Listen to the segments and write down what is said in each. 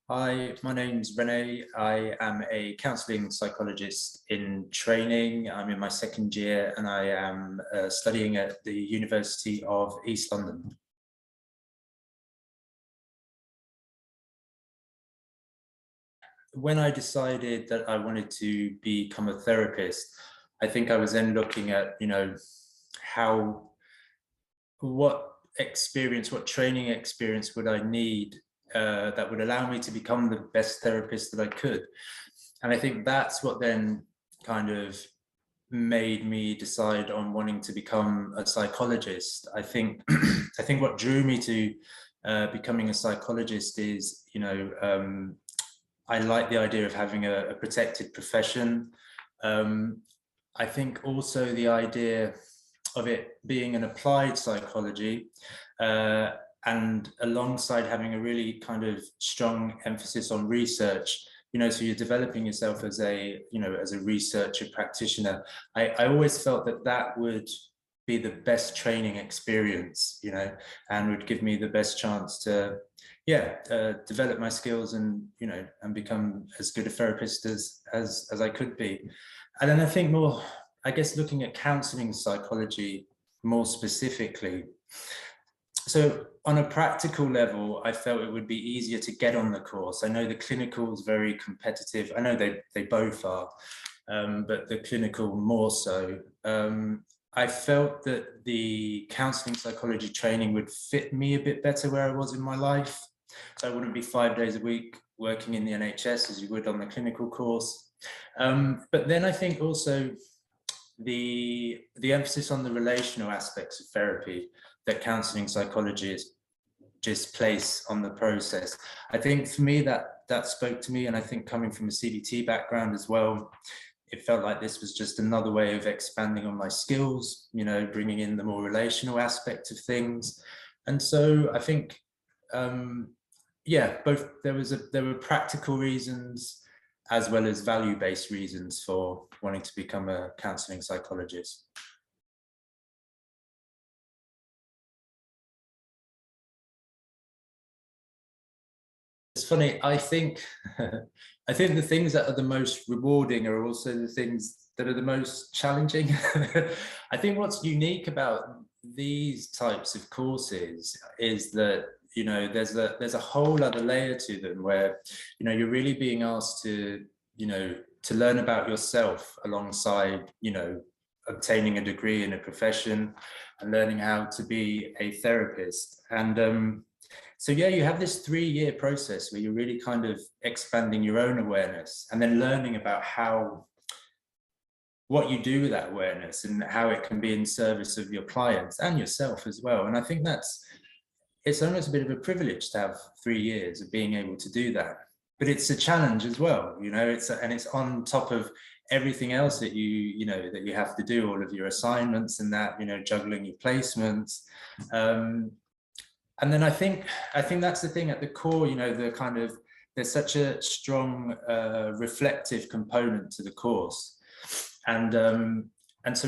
Hi, my name's Rene. I am a counselling psychologist in training. I'm in my second year and I am studying at the University of East London. When I decided that I wanted to become a therapist, I think I was then looking at, how, what experience, what training experience would I need that would allow me to become the best therapist that I could. And I think that's what then kind of made me decide on wanting to become a psychologist. I think I think what drew me to becoming a psychologist is, I like the idea of having a protected profession. I think also the idea of it being an applied psychology, and alongside having a really kind of strong emphasis on research, so you're developing yourself as a, as a researcher practitioner. I always felt that that would be the best training experience, and would give me the best chance to, develop my skills and, and become as good a therapist as I could be. And then I think more, I guess, looking at counselling psychology more specifically. So on a practical level, I felt it would be easier to get on the course. I know the clinical is very competitive. I know they both are, but the clinical more so. I felt that the counselling psychology training would fit me a bit better where I was in my life. So I wouldn't be 5 days a week working in the NHS as you would on the clinical course. But then I think also the emphasis on the relational aspects of therapy that counselling psychologists just place on the process. I think for me that spoke to me, and I think coming from a CBT background as well, it felt like this was just another way of expanding on my skills, bringing in the more relational aspect of things. And so I think, both there were practical reasons as well as value-based reasons for wanting to become a counselling psychologist. It's funny, I think I think the things that are the most rewarding are also the things that are the most challenging. I think what's unique about these types of courses is that, there's a whole other layer to them where, you're really being asked to, to learn about yourself alongside, obtaining a degree in a profession and learning how to be a therapist. And so yeah, you have this 3-year process where you're really kind of expanding your own awareness and then learning about what you do with that awareness and how it can be in service of your clients and yourself as well. And I think it's almost a bit of a privilege to have 3 years of being able to do that. But it's a challenge as well, and it's on top of everything else that that you have to do, all of your assignments and that, juggling your placements. And then I think that's the thing at the core, the kind of, there's such a strong reflective component to the course. And so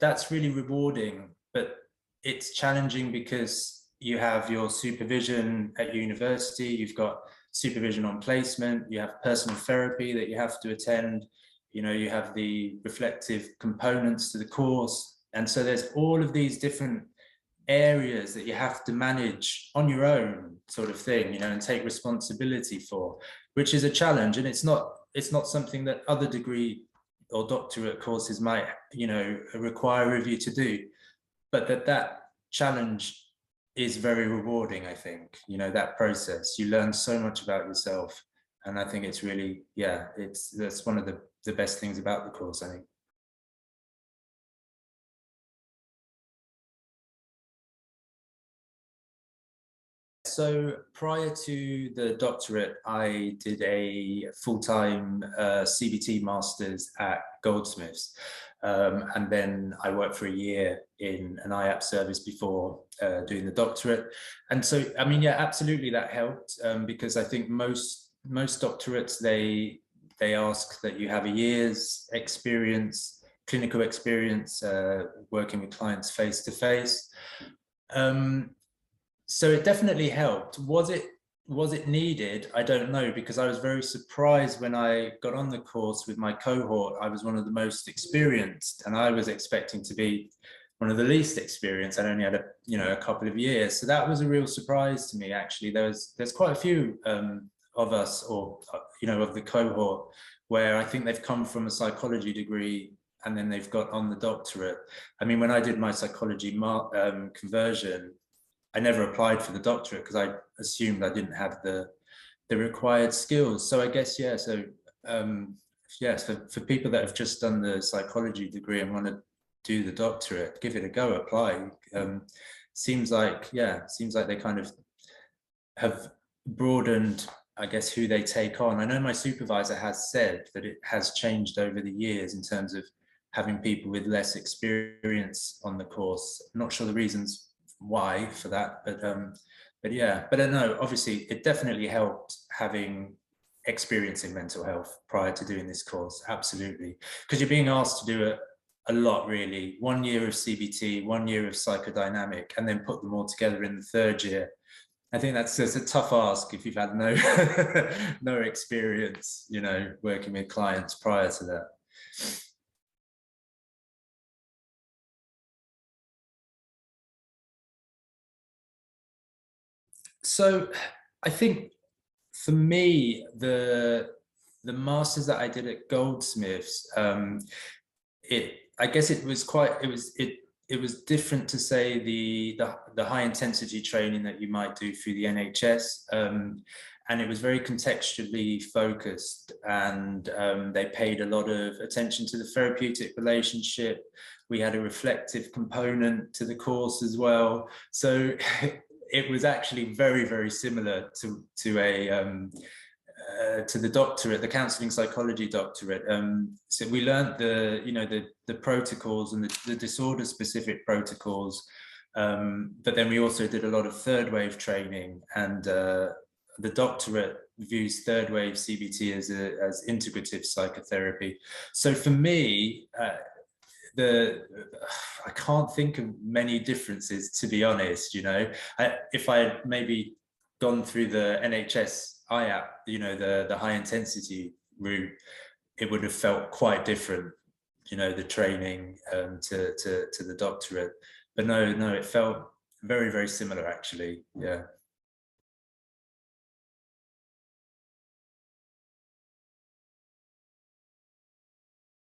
that's really rewarding, but it's challenging because you have your supervision at university, you've got supervision on placement, you have personal therapy that you have to attend, you have the reflective components to the course. And so there's all of these different areas that you have to manage on your own, sort of thing, and take responsibility for, which is a challenge. And it's not something that other degree or doctorate courses might, require of you to do, but that challenge is very rewarding. I think, that process, you learn so much about yourself, and I think it's really, that's one of the best things about the course, I think. So prior to the doctorate, I did a full-time CBT master's at Goldsmiths. And then I worked for a year in an IAP service before doing the doctorate. And so, I mean, yeah, absolutely that helped, because I think most doctorates, they ask that you have a year's experience, clinical experience, working with clients face to face. So it definitely helped. Was it was it needed? I don't know, because I was very surprised when I got on the course with my cohort. I was one of the most experienced, and I was expecting to be one of the least experienced. I'd only had a couple of years, so that was a real surprise to me. Actually, there's quite a few of us, or of the cohort, where I think they've come from a psychology degree and then they've got on the doctorate. I mean, when I did my psychology conversion, I never applied for the doctorate because I assumed I didn't have the required skills. So I guess, yeah, so yes, for people that have just done the psychology degree and want to do the doctorate, give it a go, apply. Seems like they kind of have broadened, I guess, who they take on. I know my supervisor has said that it has changed over the years in terms of having people with less experience on the course. I'm not sure the reasons why for that, but yeah, but I know obviously it definitely helped having experience in mental health prior to doing this course. Absolutely, because you're being asked to do it a lot, really. 1 year of CBT, 1 year of psychodynamic, and then put them all together in the third year. I think that's a tough ask if you've had no no experience, working with clients prior to that. So I think for me, the masters that I did at Goldsmiths, I guess it was it was different to say the high intensity training that you might do through the NHS, and it was very contextually focused, and they paid a lot of attention to the therapeutic relationship. We had a reflective component to the course as well, so it was actually very, very similar to the doctorate, the counselling psychology doctorate. So we learned the protocols and the disorder specific protocols, but then we also did a lot of third wave training, and the doctorate views third wave CBT as integrative psychotherapy. So for me, I can't think of many differences, to be honest. If I had maybe gone through the NHS IAP, the high intensity route, it would have felt quite different, the training to the doctorate. But no, it felt very, very similar, actually. Yeah.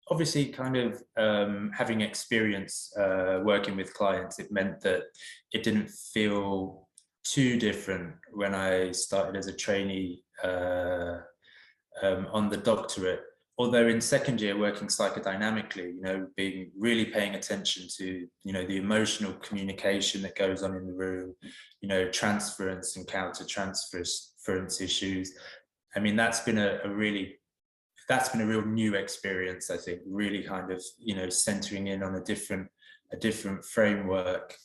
Obviously, kind of having experience working with clients, it meant that it didn't feel too different when I started as a trainee on the doctorate. Although in second year, working psychodynamically, being really paying attention to, the emotional communication that goes on in the room, transference and counter transference issues. I mean, that's been a real new experience, I think, really kind of, centering in on a different framework.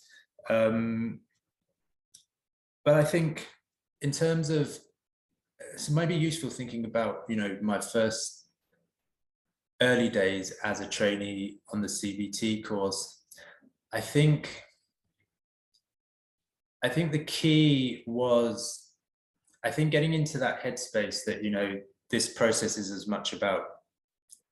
But I think in terms of, so it might be useful thinking about, my first early days as a trainee on the CBT course. I think the key was, I think, getting into that headspace that, this process is as much about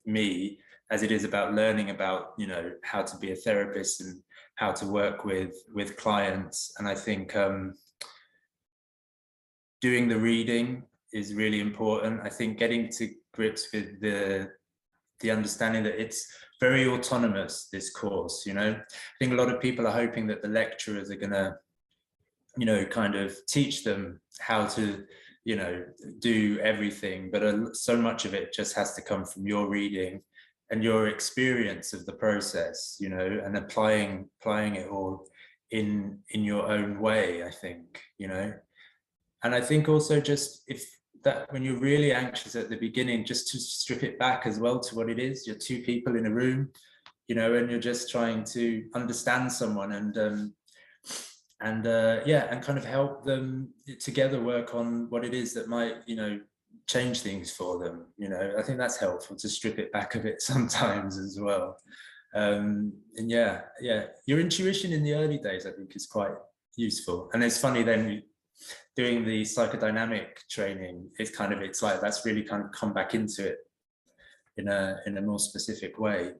me as it is about learning about, how to be a therapist and how to work with clients. And I think doing the reading is really important. I think getting to grips with the understanding that it's very autonomous, this course. I think a lot of people are hoping that the lecturers are going to, kind of teach them how to, do everything, but so much of it just has to come from your reading and your experience of the process, and applying it all in your own way, I think. And I think also, just if that, when you're really anxious at the beginning, just to strip it back as well to what it is. You're two people in a room, and you're just trying to understand someone and kind of help them together work on what it is that might, change things for them. I think that's helpful to strip it back a bit sometimes as well. And yeah, your intuition in the early days, I think, is quite useful. And it's funny then, doing the psychodynamic training, it's like that's really kind of come back into it in a more specific way.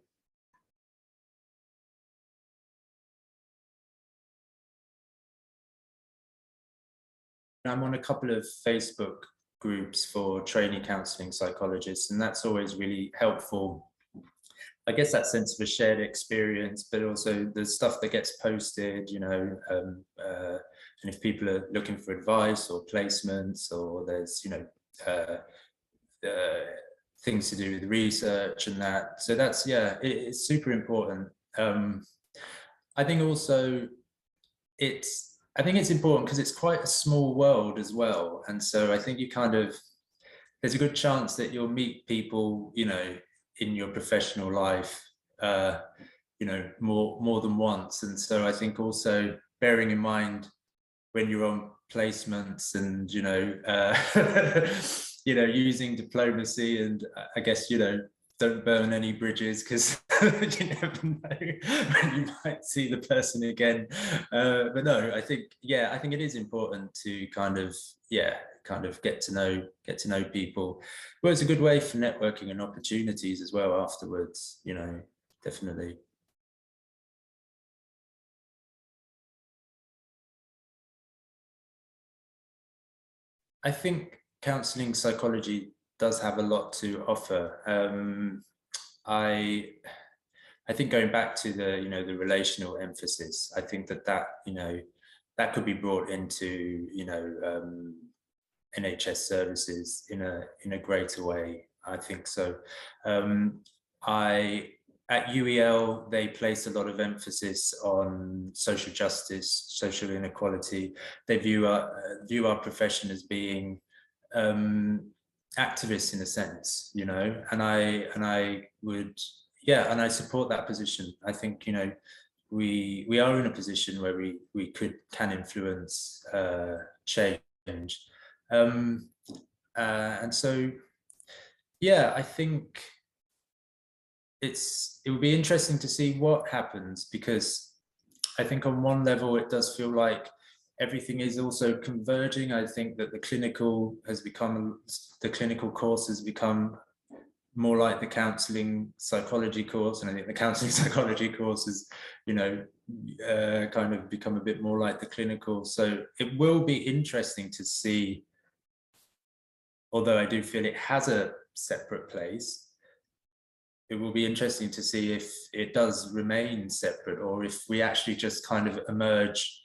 I'm on a couple of Facebook groups for trainee counselling psychologists, and that's always really helpful. I guess that sense of a shared experience, but also the stuff that gets posted, and if people are looking for advice or placements, or there's, things to do with research and that. So that's, yeah, it's super important. I think also I think it's important because it's quite a small world as well. And so I think there's a good chance that you'll meet people, in your professional life, more than once. And so I think also bearing in mind when you're on placements and, using diplomacy, and I guess, don't burn any bridges, because you never know when you might see the person again. But no, I think it is important to kind of get to know people. Well, it's a good way for networking and opportunities as well afterwards, definitely. I think counselling psychology does have a lot to offer. I think going back to the relational emphasis, I think that could be brought into NHS services in a greater way. I think so. At UEL, they place a lot of emphasis on social justice, social inequality. They view our profession as being activists in a sense, and I would, and I support that position. I think we are in a position where we can influence change, and so I think it would be interesting to see what happens, because I think on one level it does feel like everything is also converging. I think that the clinical course has become more like the counselling psychology course, and I think the counselling psychology course has kind of become a bit more like the clinical. So it will be interesting to see, although I do feel it has a separate place, it will be interesting to see if it does remain separate, or if we actually just kind of merge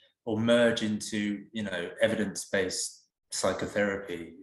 into evidence-based psychotherapy.